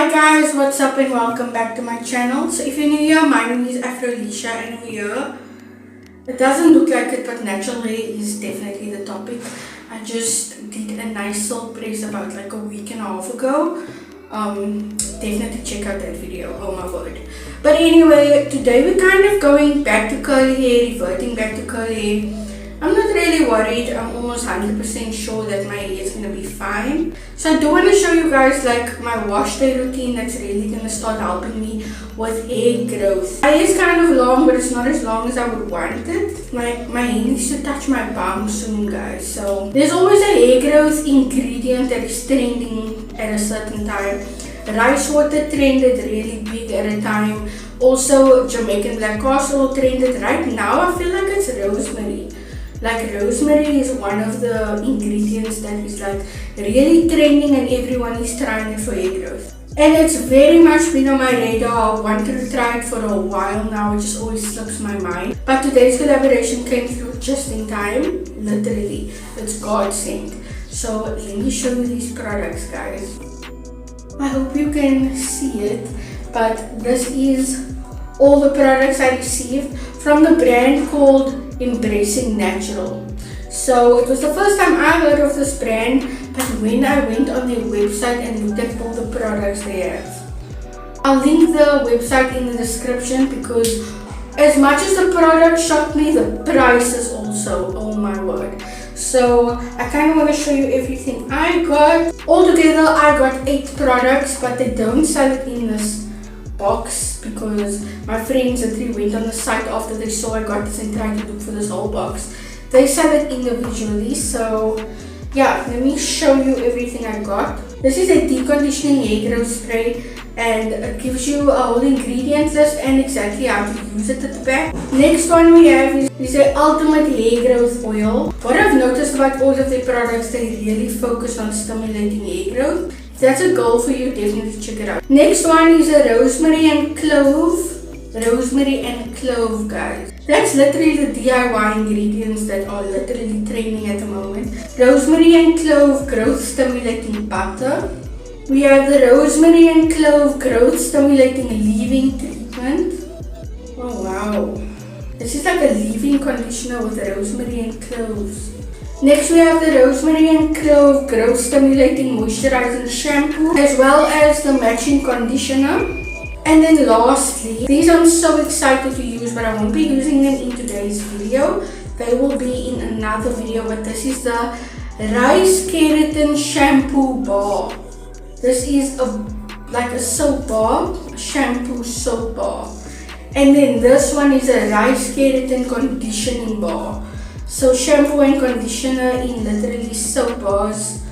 Hi guys, what's up and welcome back to my channel. So if you're new here, my name is Afro-Alicia and we're here. It doesn't look like it, but natural hair is definitely the topic. I just did a nice silk press about like a week and a half ago. Definitely check out that video, oh my word. But anyway, today we're kind of going back to curly hair, reverting back to curly hair. I'm not really worried. I'm almost 100% sure that my hair is going to be fine. So I do want to show you guys like my wash day routine that's really going to start helping me with hair growth. My hair is kind of long, but it's not as long as I would want it. My hair needs to touch my bum soon, guys. So there's always a hair growth ingredient that is trending at a certain time. Rice water trended really big at a time. Also Jamaican black castle trended. Right now I feel like it's rosemary. Like rosemary is one of the ingredients that is like really trending and everyone is trying it for hair growth. And it's very much been on my radar. I wanted to try it for a while now, it just always slips my mind. But today's collaboration came through just in time, literally. It's God sent. So let me show you these products, guys. I hope you can see it, but this is all the products I received from the brand called Embracing Natural. So it was the first time I heard of this brand, but when I went on their website and looked at all the products they have, I'll link the website in the description because as much as the product shocked me, the prices also, oh my word. So I kind of want to show you everything I got. Altogether I got 8 products, but they don't sell it in this box because my friends literally went on the site after they saw I got this and tried to look for this whole box. They sell it individually, so yeah, let me show you everything I got. This is a deep conditioning hair growth spray and it gives you a whole ingredient list and exactly how to use it at the back. Next one we have is the ultimate hair growth oil. What I've noticed about all of their products, they really focus on stimulating hair growth. If that's a goal for you, definitely check it out. Next one is a rosemary and clove. Rosemary and clove, guys. That's literally the DIY ingredients that are literally trending at the moment. Rosemary and clove growth stimulating butter. We have the rosemary and clove growth stimulating leave-in treatment. Oh wow. This is like a leave-in conditioner with rosemary and cloves. Next we have the rosemary and clove growth stimulating moisturizing shampoo as well as the matching conditioner. And then lastly, these I'm so excited to use, but I won't be using them in today's video. They will be in another video, but this is the rice keratin shampoo bar. This is like a soap bar, a shampoo soap bar. And then this one is a rice keratin conditioning bar. So shampoo and conditioner in literally soap bars.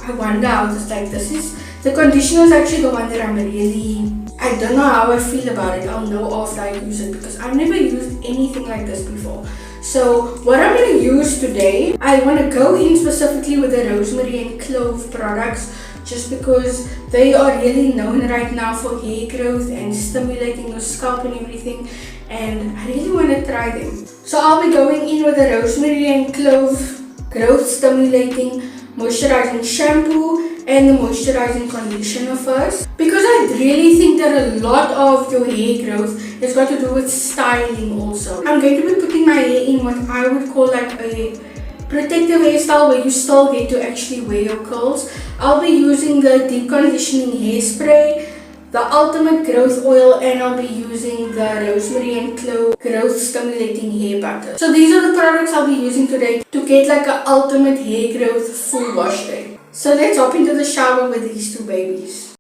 I wonder how this the conditioner is actually the one that I don't know how I feel about it. I'll know after I use it because I've never used anything like this before. So what I'm going to use today, I want to go in specifically with the rosemary and clove products just because they are really known right now for hair growth and stimulating your scalp and everything, and I really want to try them. So I'll be going in with the rosemary and clove growth stimulating moisturizing shampoo and the moisturizing conditioner first, because I really think that a lot of your hair growth has got to do with styling also. I'm going to be putting my hair in what I would call like a protective hairstyle where you still get to actually wear your curls. I'll be using the deep conditioning hairspray, the ultimate growth oil, and I'll be using the rosemary and clove growth stimulating hair butter. So these are the products I'll be using today to get like an ultimate hair growth full wash day. So let's hop into the shower with these two babies.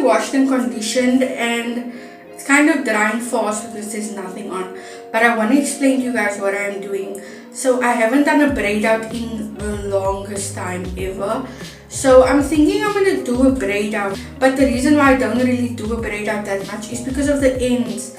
washed and conditioned, and it's kind of drying fast because there's nothing on. But I want to explain to you guys what I'm doing. So I haven't done a braid out in the longest time ever. So I'm thinking I'm going to do a braid out. But the reason why I don't really do a braid out that much is because of the ends.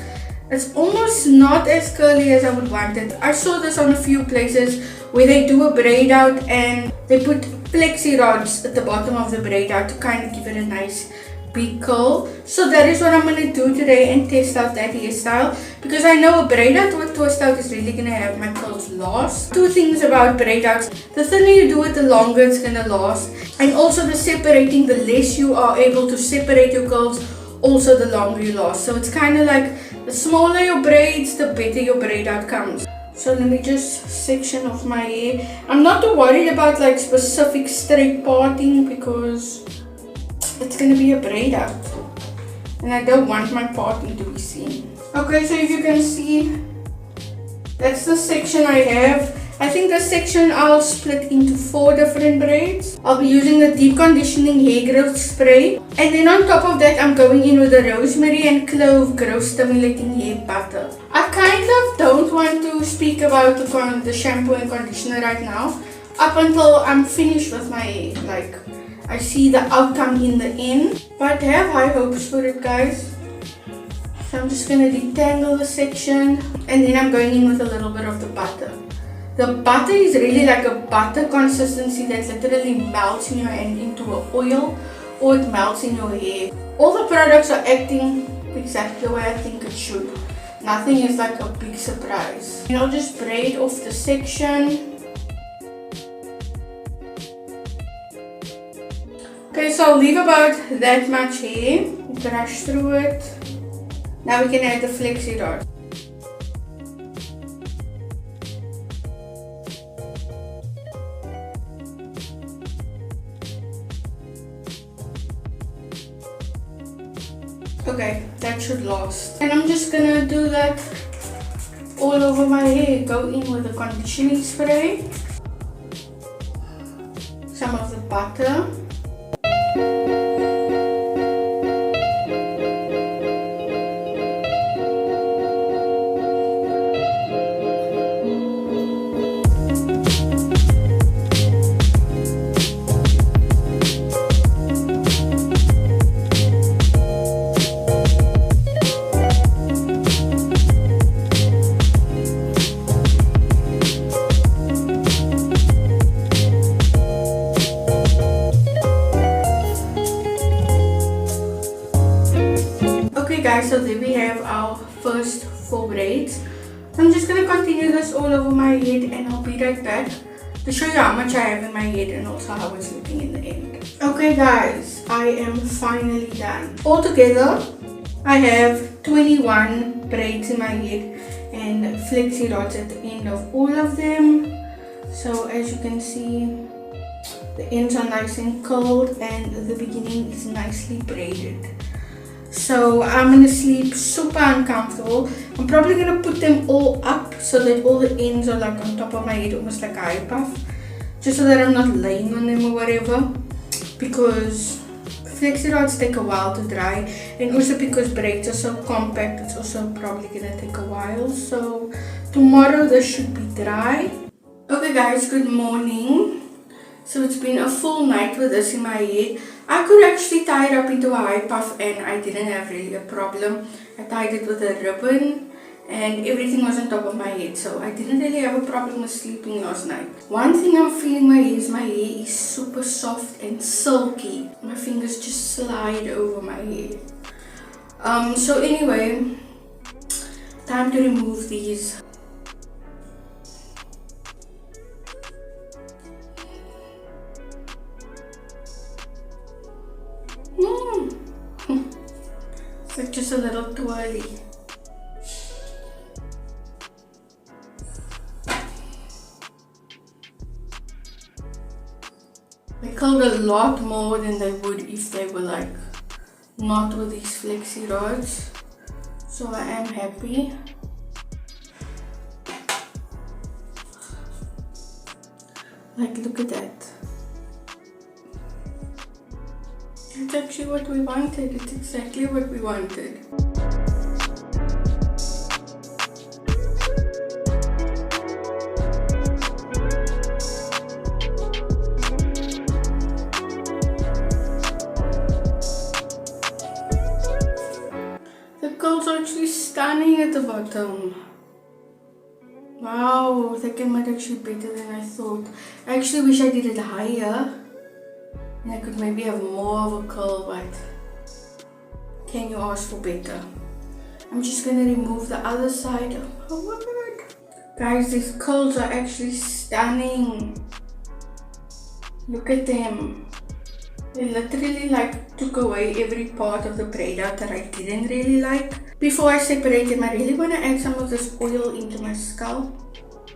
It's almost not as curly as I would want it. I saw this on a few places where they do a braid out and they put flexi rods at the bottom of the braid out to kind of give it a nice big curl. So that is what I'm going to do today and test out that hairstyle, because I know a braid out with twist out is really going to have my curls last. Two things about braid outs: the thinner you do it, the longer it's going to last, and also the separating, the less you are able to separate your curls, also the longer you last. So it's kind of like the smaller your braids, the better your braid out comes. So let me just section off my hair. I'm not too worried about like specific straight parting because it's going to be a braid out and I don't want my parting to be seen. Okay, so if you can see, that's the section I have. I think this section I'll split into 4 different braids. I'll be using the deep conditioning hair growth spray, and then on top of that I'm going in with the Rosemary and Clove growth stimulating hair butter. I kind of don't want to speak about the shampoo and conditioner right now up until I'm finished with my hair. Like, I see the outcome in the end, but I have high hopes for it, guys. So I'm just going to detangle the section, and then I'm going in with a little bit of the butter. The butter is really like a butter consistency that literally melts in your hand into an oil, or it melts in your hair. All the products are acting exactly the way I think it should. Nothing is like a big surprise. And I'll just braid off the section. Okay, so I'll leave about that much hair, brush through it. Now we can add the flexi rod. Okay, that should last. And I'm just gonna do that all over my hair. Go in with the conditioning spray, some of the butter, guys. So there we have our first 4 braids. I'm just going to continue this all over my head, and I'll be right back to show you how much I have in my head and also how it's looking in the end. Okay guys, I am finally done. Altogether I have 21 braids in my head and flexi rods at the end of all of them. So as you can see, the ends are nice and curled and the beginning is nicely braided. So I'm going to sleep super uncomfortable. I'm probably going to put them all up so that all the ends are like on top of my head, almost like a high puff. Just so that I'm not laying on them or whatever. Because flexi rods take a while to dry. And also because braids are so compact, it's also probably going to take a while. So tomorrow this should be dry. Okay guys, good morning. So it's been a full night with this in my head. I could actually tie it up into a high puff and I didn't have really a problem. I tied it with a ribbon and everything was on top of my head. So I didn't really have a problem with sleeping last night. One thing I'm feeling my hair is super soft and silky. My fingers just slide over my hair. So anyway, time to remove these. It's just a little twirly. They curled a lot more than they would if they were like not with these flexi rods. So I am happy. Like, look at that. It's actually what we wanted. It's exactly what we wanted. The curls are actually stunning at the bottom. Wow, that came out actually better than I thought. I actually wish I did it higher. And I could maybe have more of a curl, but can you ask for better? I'm just gonna remove the other side. Oh my god. Guys, these curls are actually stunning. Look at them. They literally like took away every part of the braid out that I didn't really like. Before I separate them, I really want to add some of this oil into my scalp.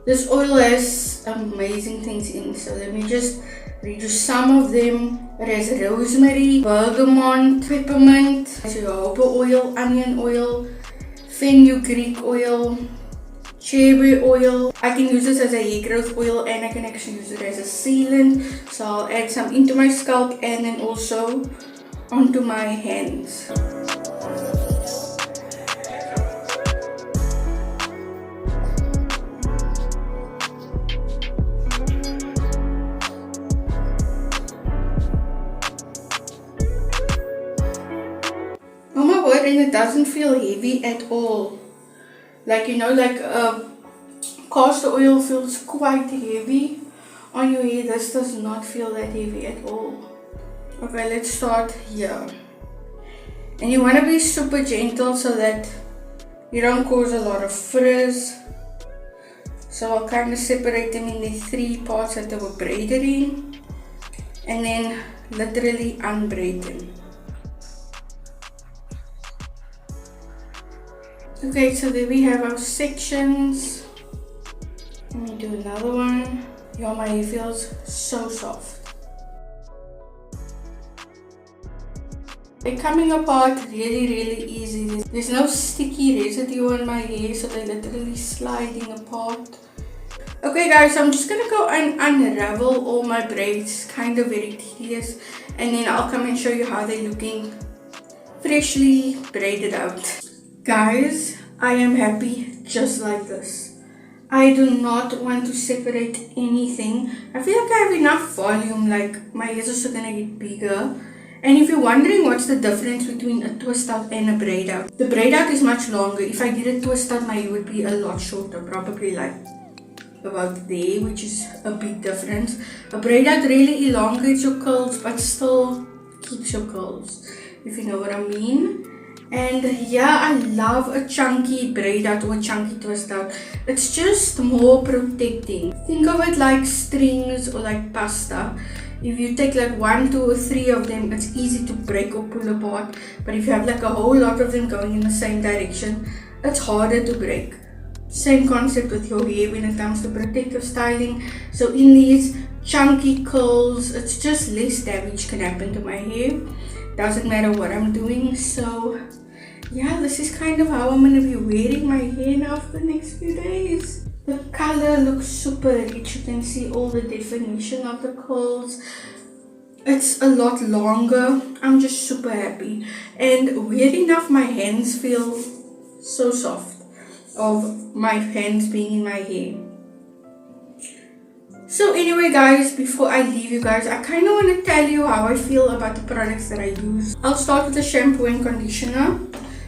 This oil has amazing things in, so let me just read you some of them. It has rosemary, bergamot, peppermint, jojoba oil, onion oil, fenugreek oil, cherry oil. I can use this as a hair growth oil, and I can actually use it as a sealant. So I'll add some into my scalp and then also onto my hands. Oh my word, and it doesn't feel heavy at all. Like, you know, like castor oil feels quite heavy on your hair. This does not feel that heavy at all. Okay, let's start here. And you want to be super gentle so that you don't cause a lot of frizz. So I'll kind of separate them in the 3 parts that they were braided in, and then literally unbraid them. Okay, so there we have our sections. Let me do another one. Yo, my hair feels so soft. They're coming apart really easy. There's no sticky residue on my hair, so they're literally sliding apart. Okay guys, so I'm just gonna go and unravel all my braids. Kind of very tedious. And then I'll come and show you how they're looking freshly braided out. Guys, I am happy just like this. I do not want to separate anything. I feel like I have enough volume, like my hairs are also gonna get bigger. And if you're wondering what's the difference between a twist out and a braid out, the braid out is much longer. If I did a twist out, my hair would be a lot shorter, probably like about there, which is a big difference. A braid out really elongates your curls, but still keeps your curls, if you know what I mean. And yeah, I love a chunky braid out or a chunky twist out. It's just more protecting. Think of it like strings or like pasta. If you take like 1, 2 or 3 of them, it's easy to break or pull apart. But if you have like a whole lot of them going in the same direction, it's harder to break. Same concept with your hair when it comes to protective styling. So in these chunky curls, it's just less damage can happen to my hair. Doesn't matter what I'm doing. So yeah, this is kind of how I'm going to be wearing my hair now for the next few days. The color looks super rich. You can see all the definition of the curls. It's a lot longer. I'm just super happy. And weird enough, my hands feel so soft of my hands being in my hair. So anyway guys, before I leave you guys, I kind of want to tell you how I feel about the products that I use. I'll start with the shampoo and conditioner.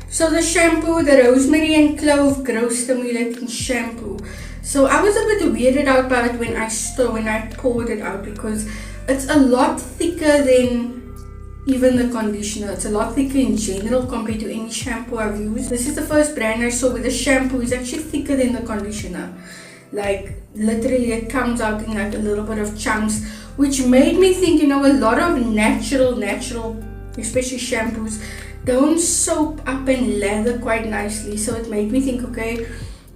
So the shampoo, the Rosemary and Clove Growth Stimulating Shampoo. So I was a bit weirded out by it when I poured it out, because it's a lot thicker than even the conditioner. It's a lot thicker in general compared to any shampoo I've used. This is the first brand I saw where the shampoo is actually thicker than the conditioner. Like literally it comes out in like a little bit of chunks, which made me think, you know, a lot of natural, especially shampoos, don't soap up and lather quite nicely. So it made me think, okay,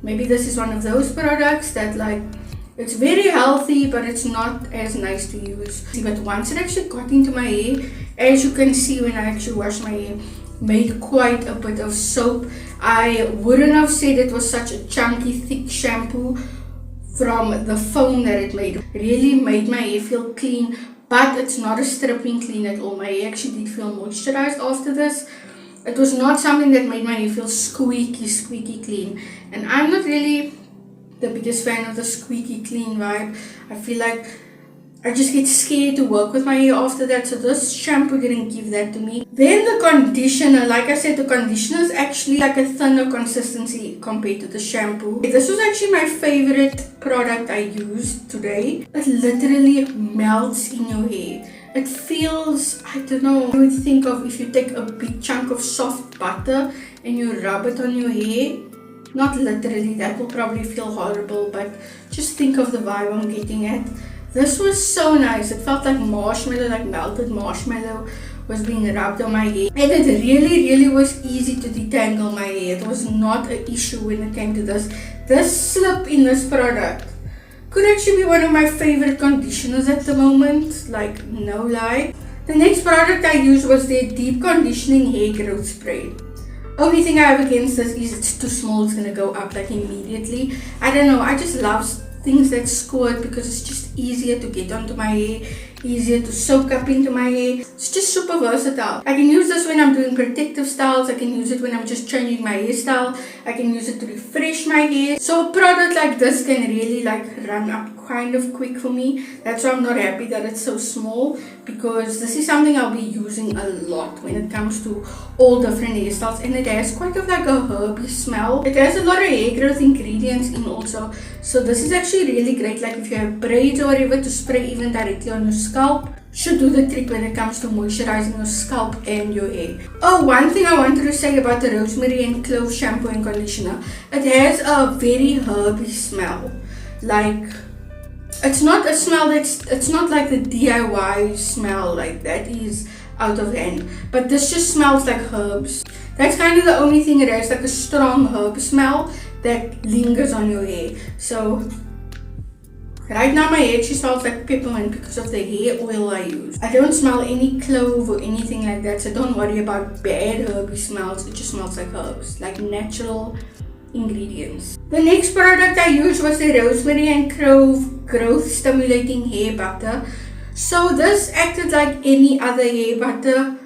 maybe this is one of those products that like, it's very healthy, but it's not as nice to use. But once it actually got into my hair, as you can see when I actually washed my hair, made quite a bit of soap. I wouldn't have said it was such a chunky, thick shampoo from the foam that it made. It really made my hair feel clean, but it's not a stripping clean at all. My hair actually did feel moisturized after this. It was not something that made my hair feel squeaky clean. And I'm not really the biggest fan of the squeaky clean vibe. I feel like I just get scared to work with my hair after that, so this shampoo didn't give that to me. Then the conditioner, like I said, the conditioner is actually like a thinner consistency compared to the shampoo. This was actually my favorite product I used today. It literally melts in your hair. It feels, I don't know, you would think of if you take a big chunk of soft butter and you rub it on your hair. Not literally, that will probably feel horrible, but just think of the vibe I'm getting at. This was so nice. It felt like marshmallow, like melted marshmallow was being rubbed on my hair. And it really was easy to detangle my hair. It was not an issue when it came to this. This slip in this product could actually be one of my favorite conditioners at the moment. Like, no lie. The next product I used was their deep conditioning hair growth spray. Only thing I have against this is it's too small. It's gonna go up like immediately. I don't know. I just love things that squirt because it's just easier to get onto my hair, easier to soak up into my hair. It's just super versatile. I can use this when I'm doing protective styles. I can use it when I'm just changing my hairstyle. I can use it to refresh my hair. So a product like this can really like run up kind of quick for me. That's why I'm not happy that it's so small, because this is something I'll be using a lot when it comes to all different hairstyles, and it has quite of like a herby smell. It has a lot of hair growth ingredients in also, so this is actually really great. Like if you have braids or whatever, to spray even directly on your scalp should do the trick when it comes to moisturizing your scalp and your hair. Oh, one thing I wanted to say about the Rosemary and Clove shampoo and conditioner, it has a very herby smell. Like, it's not a smell it's not like the DIY smell, like that is out of hand, but this just smells like herbs. That's kind of the only thing it has, like a strong herb smell that lingers on your hair. So right now my hair actually smells like peppermint because of the hair oil I use. I don't smell any clove or anything like that, so don't worry about bad herby smells. It just smells like herbs, like natural ingredients. The next product I used was the Rosemary and Clove growth stimulating hair butter. So this acted like any other hair butter.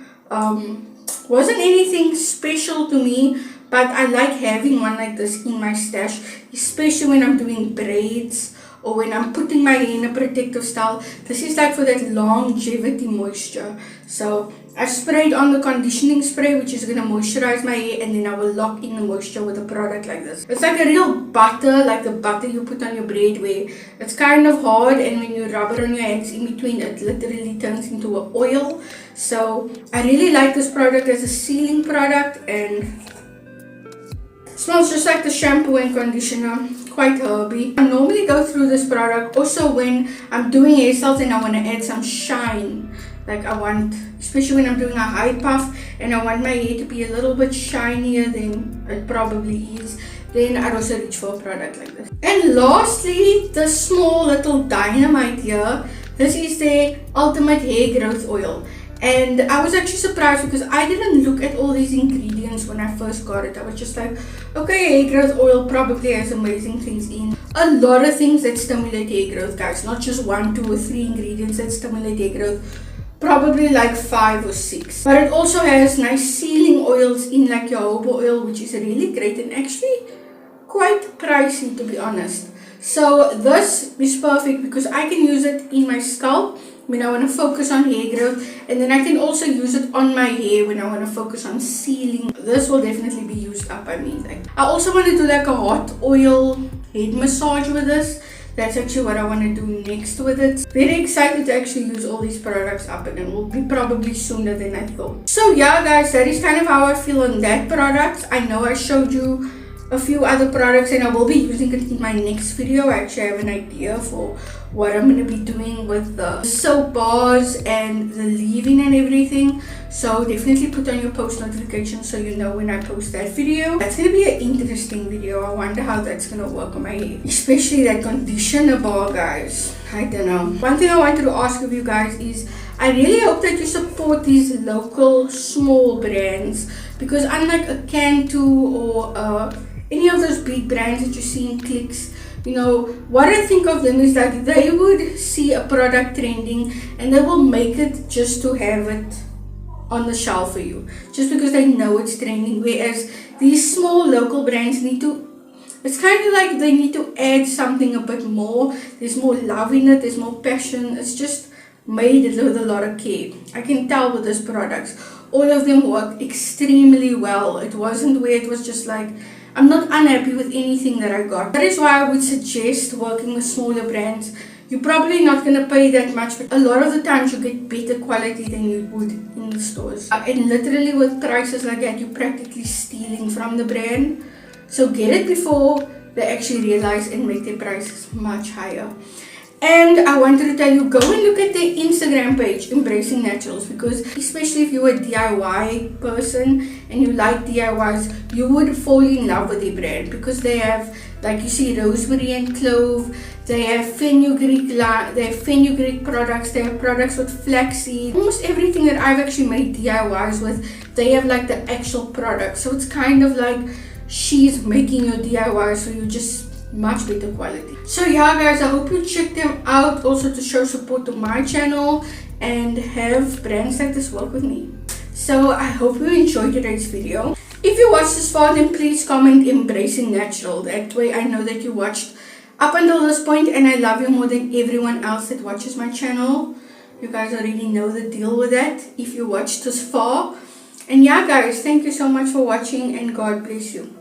Wasn't anything special to me, but I like having one like this in my stash, especially when I'm doing braids or when I'm putting my hair in a protective style. This is like for that longevity moisture. So I sprayed on the conditioning spray, which is going to moisturize my hair, and then I will lock in the moisture with a product like this. It's like a real butter, like the butter you put on your braid, where it's kind of hard, and when you rub it on your hands in between, it literally turns into an oil. So I really like this product as a sealing product, and it smells just like the shampoo and conditioner, quite herby. I normally go through this product also when I'm doing hairstyles and I want to add some shine. Like I want, especially when I'm doing a high puff and I want my hair to be a little bit shinier than it probably is, then I'd also reach for a product like this. And lastly, the small little dynamite here. This is the ultimate hair growth oil. And I was actually surprised because I didn't look at all these ingredients when I first got it. I was just like, okay, hair growth oil probably has amazing things in. A lot of things that stimulate hair growth, guys. Not just 1, 2 or 3 ingredients that stimulate hair growth. Probably like 5 or 6. But it also has nice sealing oils in, like jojoba oil, which is really great and actually quite pricey, to be honest. So this is perfect because I can use it in my scalp when I want to focus on hair growth, and then I can also use it on my hair when I want to focus on sealing. This will definitely be used up. I mean, like, I also want to do like a hot oil head massage with this. That's actually what I want to do next with it. Very excited to actually use all these products up, and it will be probably sooner than I thought. So yeah guys, that is kind of how I feel on that product. I know I showed you a few other products and I will be using it in my next video. I actually have an idea for what I'm going to be doing with the soap bars and the leave-in and everything. So definitely put on your post notifications so you know when I post that video. That's going to be an interesting video. I wonder how that's going to work on my hair. Especially that conditioner bar, guys. I don't know. One thing I wanted to ask of you guys is, I really hope that you support these local small brands, because unlike a Cantu or any of those big brands that you see in clicks, You know, what I think of them is like they would see a product trending and they will make it just to have it on the shelf for you, just because they know it's trending. Whereas these small local brands need to, it's kind of like they need to add something a bit more. There's more love in it, there's more passion. It's just made with a lot of care. I can tell with these products. All of them work extremely well. It wasn't where it was just like, I'm not unhappy with anything that I got. That is why I would suggest working with smaller brands. You're probably not going to pay that much, but a lot of the times you get better quality than you would in the stores. And literally with prices like that, you're practically stealing from the brand. So get it before they actually realize and make their prices much higher. And I wanted to tell you, go and look at their Instagram page, Embracing Naturals, because especially if you're a DIY person and you like DIYs, you would fall in love with their brand, because they have, like you see, Rosemary and Clove. They have fenugreek products. They have products with flaxseed. Almost everything that I've actually made DIYs with, they have like the actual product. So it's kind of like she's making your DIY, so you just much better quality. So yeah guys, I hope you check them out also to show support to my channel and have brands like this work with me. So I hope you enjoyed today's video. If you watched this far, then please comment Embracing Natural. That way I know that you watched up until this point, and I love you more than everyone else that watches my channel. You guys already know the deal with that if you watched this far. And yeah guys, thank you so much for watching and God bless you.